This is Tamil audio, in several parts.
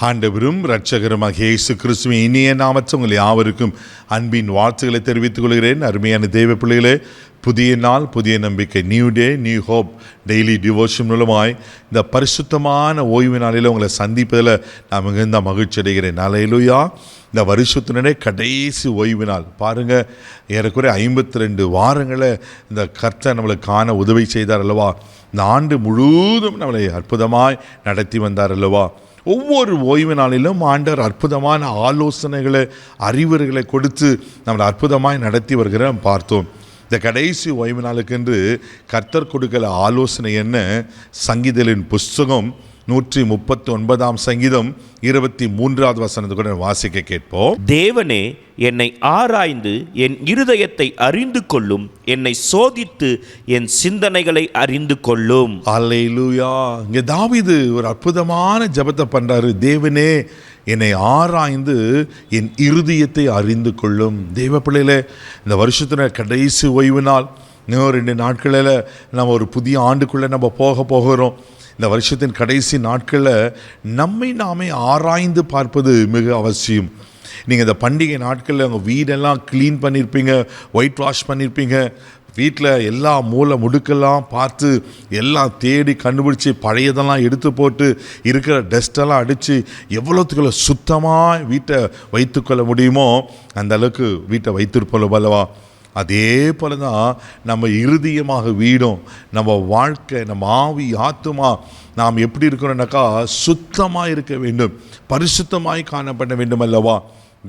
ஆண்டவரும் இரட்சகருமாகிய இயேசு கிறிஸ்துவின் இனிய நாமத்தில் உங்கள் யாவருக்கும் அன்பின் வாழ்த்துக்களை தெரிவித்துக் கொள்கிறேன். அருமையான தேவ பிள்ளைகளே, புதிய நாள், புதிய நம்பிக்கை, new day, new hope daily devotion மூலமாய் இந்த பரிசுத்தமான ஓய்வு நாளில் உங்களை சந்திப்பதில் நான் மிகுந்த மகிழ்ச்சி அடைகிறேன். அல்லேலூயா. இந்த வருஷத்தினுடைய கடைசி ஓய்வு நாள் பாருங்கள், ஏறக்குறைய 52 வாரங்களை இந்த கர்த்தர் நம்மளுக்கு காண உதவி செய்தார் அல்லவா. இந்த ஆண்டு முழுவதும் நம்மளை அற்புதமாய் நடத்தி வந்தார் அல்லவா. ஒவ்வொரு ஓய்வு நாளிலும் ஆண்டவர் அற்புதமான ஆலோசனைகளை, அறிவுரைகளை கொடுத்து நம்மளை அற்புதமாய் நடத்தி வருகிற பார்த்தோம். இந்த கடைசி ஓய்வு நாளுக்கென்று கர்த்தர் கொடுக்கல ஆலோசனை என்ன? சங்கீதலின் புஸ்தகம் 139 சங்கீதம் 23வது வசனத்தை கூட வாசிக்க கேட்போம். தேவனே, என்னை ஆராய்ந்து என் இருதயத்தை அறிந்து கொள்ளும், என்னை சோதித்து என் சிந்தனைகளை அறிந்து கொள்ளும். அல்லேலூயா. இங்கே தாவீது ஒரு அற்புதமான ஜெபத்தை பண்றாரு. தேவனே, என்னை ஆராய்ந்து என் இருதயத்தை அறிந்து கொள்ளும். தேவ பிள்ளைகளே, இந்த வருஷத்துல கடைசி ஓய்வு நாள், இன்னும் 2 நாட்களில் நம்ம ஒரு புதிய ஆண்டுக்குள்ளே நம்ம போகிறோம். இந்த வருஷத்தின் கடைசி நாட்களில் நம்மை நாமே ஆராய்ந்து பார்ப்பது மிக அவசியம். நீங்கள் இந்த பண்டிகை நாட்களில் உங்கள் வீடெல்லாம் க்ளீன் பண்ணியிருப்பீங்க, ஒயிட் வாஷ் பண்ணியிருப்பீங்க, வீட்டில் எல்லா மூலை முடுக்கெல்லாம் பார்த்து எல்லாம் தேடி கண்டுபிடிச்சி பழையதெல்லாம் எடுத்து போட்டு இருக்கிற டஸ்டெல்லாம் அடித்து எவ்வளோத்துக்குள்ள சுத்தமாக வீட்டை வைத்துக்கொள்ள முடியுமோ அந்த அளவுக்கு வீட்டை வைத்திருப்போம் அல்லவா. அதே போல தான் நம்ம இருதயமாக வீடும், நம்ம வாழ்க்கை, நம்ம ஆவி, ஆத்துமா நாம் எப்படி இருக்கிறோம்னாக்கா சுத்தமாக இருக்க வேண்டும், பரிசுத்தமாய் காணப்பட வேண்டும் அல்லவா.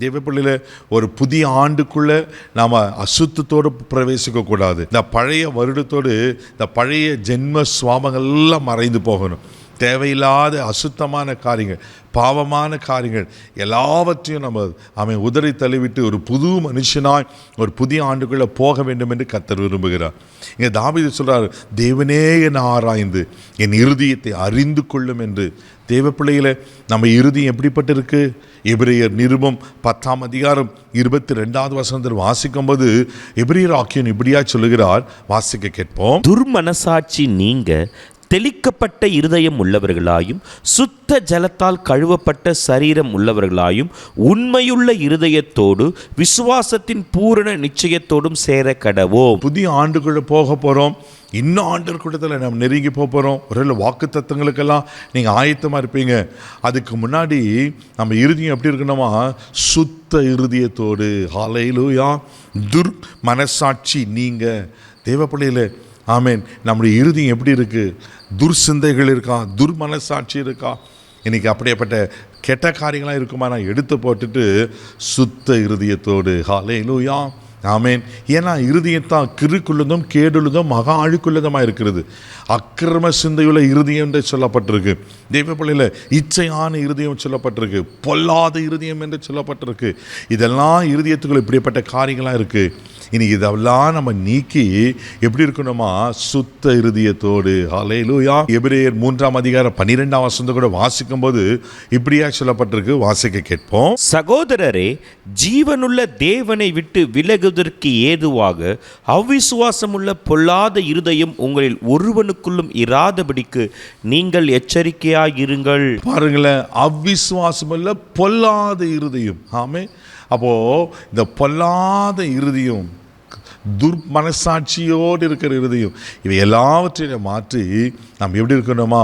தேவ பிள்ளையில் ஒரு புதிய ஆண்டுக்குள்ளே நாம் அசுத்தத்தோடு பிரவேசிக்கக்கூடாது. இந்த பழைய வருடத்தோடு இந்த பழைய ஜென்ம சுவாபங்கள்லாம் மறைந்து போகணும். தேவையில்லாத அசுத்தமான காரியங்கள், பாவமான காரியங்கள் எல்லாவற்றையும் நம்ம உதறி தள்ளிவிட்டு ஒரு புது மனுஷனாய் ஒரு புதிய ஆண்டுக்குள்ளே போக வேண்டும் என்று கர்த்தர் விரும்புகிறார். இங்கே தாவீது சொல்கிறார், தேவனே என்னை ஆராய்ந்து என் இருதயத்தை அறிந்து கொள்ளும் என்று. தேவ பிள்ளைகளை, நம்ம இருதயம் எப்படிப்பட்டு இருக்கு? எபிரேயர் நிருபம் 10ஆம் அதிகாரம் 22வது வசனத்தில் வாசிக்கும் போது எபிரேயர் ஆக்கியோன் இப்படியா சொல்லுகிறார், வாசிக்க கேட்போம். துர்மனசாட்சி நீங்க தெளிக்கப்பட்ட இருதயம் உள்ளவர்களாயும் சுத்த ஜலத்தால் கழுவப்பட்ட சரீரம் உள்ளவர்களாயும் உண்மையுள்ள இருதயத்தோடு விசுவாசத்தின் பூரண நிச்சயத்தோடும் சேர கடவோம். புதிய ஆண்டுக்குள்ளே போக போகிறோம். இன்னும் ஆண்டு கூட்டத்தில் நம்ம நெருங்கி போகிறோம். ஒரு வாக்கு தத்துவங்களுக்கெல்லாம் நீங்கள் ஆயத்தமாக இருப்பீங்க. அதுக்கு முன்னாடி நம்ம இருதயம் எப்படி இருக்கணுமா? சுத்த இருதயத்தோடு. ஹல்லேலூயா. மனசாட்சி நீங்கள் தேவ பிள்ளையில, ஆமேன். நம்முடைய இருதயம் எப்படி இருக்குது? துர்சிந்தைகள் இருக்கா? துர்மனசாட்சி இருக்கா? இன்றைக்கி அப்படியேப்பட்ட கெட்ட காரியங்களாக இருக்குமா? நான் எடுத்து போட்டுட்டு சுத்த இருதயத்தோடு. ஹல்லேலூயா. ஆமேன். ஏன்னா இருதயத்தான் கிறுக்குள்ளதும் கேடுள்ளதும் மகா அழுக்குள்ளதுமாக இருக்கிறது. அக்கிரம சிந்தையுள்ள இருதயம் என்று சொல்லப்பட்டிருக்கு. தெய்வ பிள்ளையில் இச்சையான இருதயம் சொல்லப்பட்டிருக்கு, பொல்லாத இருதயம் என்று சொல்லப்பட்டிருக்கு. இதெல்லாம் இருதயத்துக்குள்ள இப்படிப்பட்ட காரியங்களாக இருக்குது. இன்னைக்கு இதெல்லாம் நம்ம நீக்கி எப்படி இருக்கணுமா? சுத்த இருதயத்தோடு. ஹல்லேலூயா. எபிரேயர் 3ஆம் அதிகாரம் 12ஆம் வசனம் கூட வாசிக்கும் போது இப்படியா சொல்லப்பட்டிருக்கு, வாசிக்க கேட்போம். சகோதரரே, ஜீவனுள்ள தேவனை விட்டு விலகுவதற்கு ஏதுவாக அவ்விசுவாசமுள்ள பொல்லாத இருதயம் உங்களில் ஒருவனுக்குள்ளும் இராதபடிக்கு நீங்கள் எச்சரிக்கையாயிருங்கள். பாருங்களேன், அவ்விசுவாசமுள்ள பொல்லாத இருதயம். ஆமே. அப்போது இந்த பொல்லாத இருதயம், துர்மனசாட்சியோடு இருக்கிற இருதயம், இவை எல்லாவற்றையும் மாற்றி நாம் எப்படி இருக்கணுமா?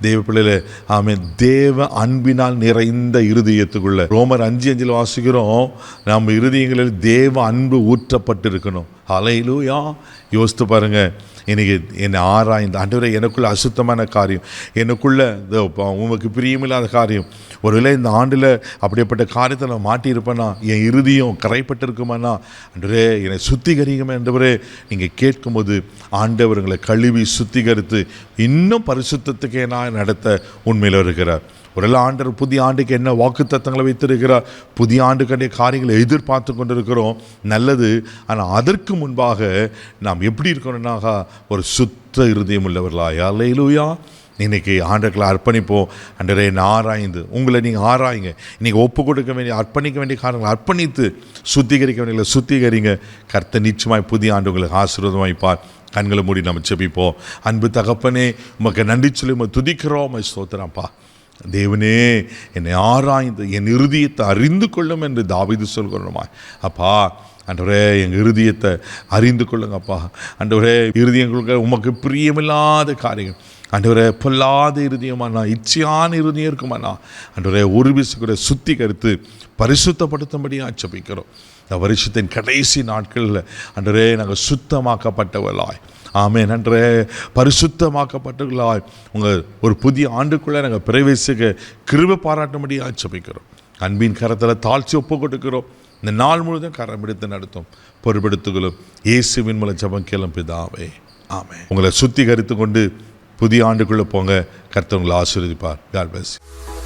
தேவ பிள்ளையில, ஆமென், தேவ அன்பினால் நிறைந்த இருதயத்துக்குள்ள. ரோமர் 5:5 வாசிக்கிறோம், நம்ம இருதயங்களில் தேவ அன்பு ஊற்றப்பட்டு இருக்கணும். ஹல்லேலூயா. யோசித்து பாருங்க, இன்னைக்கு என்னை ஆராய்ந்து, ஆண்டவரே, எனக்குள்ள அசுத்தமான காரியம், எனக்குள்ள உமக்கு பிரியமில்லாத காரியம், ஒருவேளை இந்த ஆண்டில் அப்படிப்பட்ட காரியத்தை நான் மாட்டியிருப்பேன்னா, என் இருதயம் கரைப்பட்டு இருக்குமானா, ஆண்டவரே என்னை சுத்திகரிக்குமே ஆண்டவரே. நீங்கள் கேட்கும்போது ஆண்டவர்களை கழுவி சுத்திகரித்து இன்னும் பரிசுத்தத்துக்கே நான் நடத்த உண்மையில் இருக்கிறார். ஒரு ஆண்டவர் புதிய ஆண்டுக்கு என்ன வாக்கு தத்தங்களை வைத்திருக்கிறார். புதிய ஆண்டுக்கண்டிய காரியங்களை எதிர்பார்த்து கொண்டிருக்கிறோம். நல்லது. ஆனால் அதற்கு முன்பாக நாம் எப்படி இருக்கணும்னாக ஒரு சுத்த இருதயம் உள்ளவர்களா. அல்லேலூயா. இன்றைக்கி ஆண்டவர்களை அர்ப்பணிப்போம். ஆண்டவரே, ஆராய்ந்து உங்களை நீங்கள் ஆராயுங்க. இன்றைக்கி ஒப்பு கொடுக்க வேண்டிய, அர்ப்பணிக்க வேண்டிய காரியங்களை அர்ப்பணித்து சுத்திகரிக்க வேண்டிய சுத்திகரிங்க. கர்த்தர் நிச்சயமாய் புதிய ஆண்டு உங்களுக்கு ஆசீர்வாதமாய்ப்பார். கண்களை மூடி நம்ம ஜெபிப்போம். அன்பு தகப்பனே, உமக்கு நன்றி சொல்லி துதிக்கிறோம், ஸ்தோத்திரம்ப்பா. தேவனே என்னை ஆராய்ந்து என் இருதயத்தை அறிந்து கொள்ளும் என்று தாவீது சொல்கிறோமா. அப்பா ஆண்டவரே எங்கள் இருதயத்தை அறிந்து கொள்ளுங்கப்பா. ஆண்டவரே இருதயங்களுக்கு உமக்கு பிரியமில்லாத காரியங்கள் ஆண்டவரே பொல்லாத இருதயமாண்ணா, இச்சையான இருதயம் இருக்குமாண்ணா, ஆண்டவரே ஒரு விசுக்கூட சுத்திகரித்து பரிசுத்தப்படுத்தும்படியாக ஜெபிக்கிறோம். இந்த வருஷத்தின் கடைசி நாட்களில் ஆண்டவரே நாங்கள் சுத்தமாக்கப்பட்டவர்களாய், ஆமென், அன்றே பரிசுத்தமாக்கப்பட்டவர்களாய் உங்கள் ஒரு புதிய ஆண்டுக்குள்ளே நாங்கள் பிரவேசிக்க கிருபை பாராட்டும்படியாக ஜெபிக்கிறோம். அன்பின் கரத்தில் தாழ்ச்சி ஒப்பு கொடுக்கிறோம். இந்த நாள் முழுவதும் கரம் எடுத்து நடத்தும் பொறுப்பெடுத்துகளும் இயேசுவின் மூலம் ஜெபம் கேளும் பிதாவே, ஆமென். உங்களை சுத்திகரித்து கொண்டு புதிய ஆண்டுக்குள்ளே போங்க. கர்த்தர் உங்களை ஆசீர்வதிப்பார். God bless you.